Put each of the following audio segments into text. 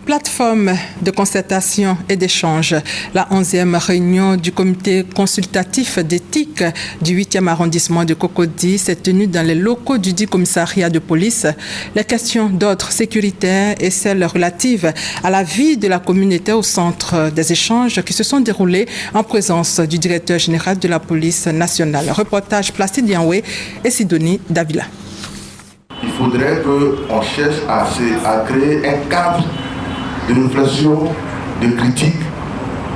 Plateforme de concertation et d'échange. La 11e réunion du comité consultatif d'éthique du 8e arrondissement de Cocody s'est tenue dans les locaux du dit commissariat de police. Les questions d'ordre sécuritaire et celles relatives à la vie de la communauté au centre des échanges qui se sont déroulés en présence du directeur général de la police nationale. Reportage Placide Yanoué et Sidonie Davila. Il faudrait qu'on cherche à créer un cadre de réflexion, de critique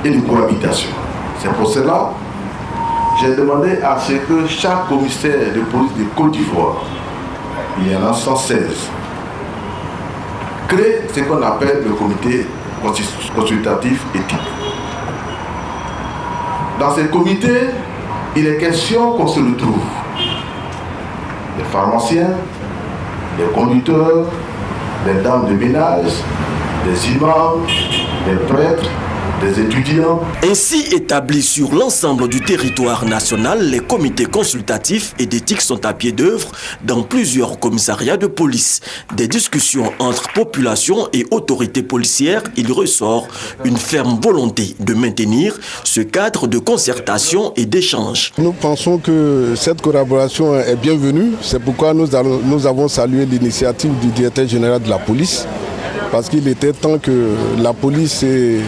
et de cohabitation. C'est pour cela que j'ai demandé à ce que chaque commissaire de police de Côte d'Ivoire, il y en a 116, crée ce qu'on appelle le comité consultatif éthique. Dans ce comité, il est question qu'on se retrouve. Les pharmaciens, les conducteurs, les dames de ménage, des imams, des prêtres, des étudiants. Ainsi établis sur l'ensemble du territoire national, les comités consultatifs et d'éthique sont à pied d'œuvre dans plusieurs commissariats de police. Des discussions entre population et autorités policières, il ressort une ferme volonté de maintenir ce cadre de concertation et d'échange. Nous pensons que cette collaboration est bienvenue. C'est pourquoi nous avons salué l'initiative du directeur général de la police. Parce qu'il était temps que la police et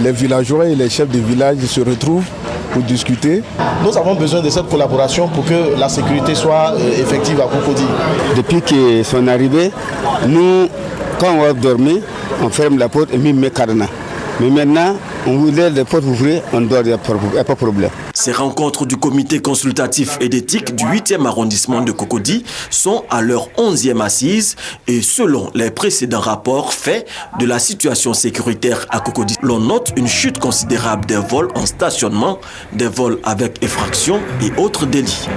les villageois et les chefs de village se retrouvent pour discuter. Nous avons besoin de cette collaboration pour que la sécurité soit effective à Cocody. Depuis qu'ils sont arrivés, nous, quand on va dormir, on ferme la porte et on met cadenas. Mais maintenant, on voulait les portes ouvertes, on dort, il n'y a pas de problème. Ces rencontres du comité consultatif et d'éthique du 8e arrondissement de Cocody sont à leur 11e assise et selon les précédents rapports faits de la situation sécuritaire à Cocody, l'on note une chute considérable des vols en stationnement, des vols avec effraction et autres délits.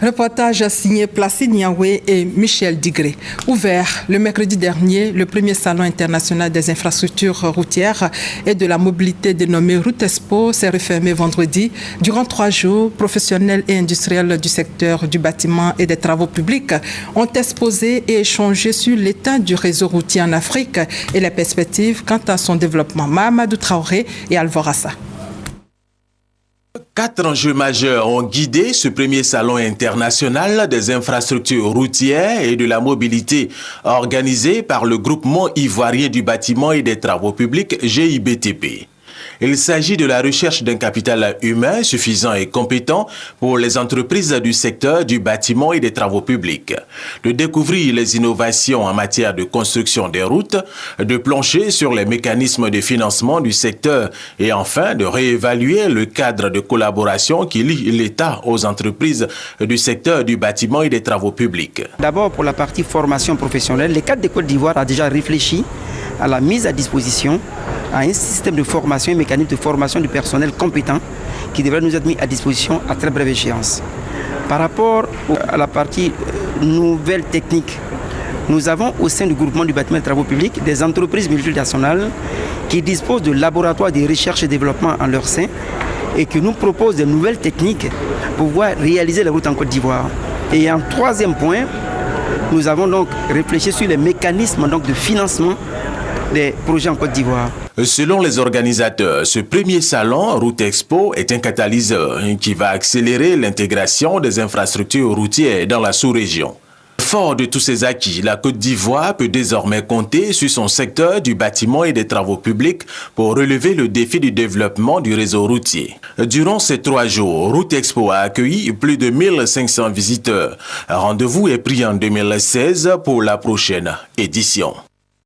Reportage signé Placide Niawé et Michel Digré. Ouvert le mercredi dernier, le premier salon international des infrastructures routières et de la mobilité dénommé Route Expo s'est refermé vendredi. Durant 3 jours, professionnels et industriels du secteur du bâtiment et des travaux publics ont exposé et échangé sur l'état du réseau routier en Afrique et les perspectives quant à son développement. Mahamadou Traoré et Alvorassa. 4 enjeux majeurs ont guidé ce premier salon international des infrastructures routières et de la mobilité organisé par le groupement ivoirien du bâtiment et des travaux publics GIBTP. Il s'agit de la recherche d'un capital humain suffisant et compétent pour les entreprises du secteur du bâtiment et des travaux publics, de découvrir les innovations en matière de construction des routes, de plancher sur les mécanismes de financement du secteur et enfin de réévaluer le cadre de collaboration qui lie l'État aux entreprises du secteur du bâtiment et des travaux publics. D'abord pour la partie formation professionnelle, les cadres de Côte d'Ivoire a déjà réfléchi à la mise à disposition à un système de formation, un mécanisme de formation du personnel compétent qui devrait nous être mis à disposition à très brève échéance. Par rapport à la partie nouvelles techniques, nous avons au sein du groupement du bâtiment et des travaux publics des entreprises multinationales qui disposent de laboratoires de recherche et développement en leur sein et qui nous proposent de nouvelles techniques pour pouvoir réaliser la route en Côte d'Ivoire. Et en 3e point, nous avons donc réfléchi sur les mécanismes de financement des projets en Côte d'Ivoire. Selon les organisateurs, ce premier salon Route Expo est un catalyseur qui va accélérer l'intégration des infrastructures routières dans la sous-région. Fort de tous ces acquis, la Côte d'Ivoire peut désormais compter sur son secteur du bâtiment et des travaux publics pour relever le défi du développement du réseau routier. Durant ces 3 jours, Route Expo a accueilli plus de 1500 visiteurs. Un rendez-vous est pris en 2016 pour la prochaine édition.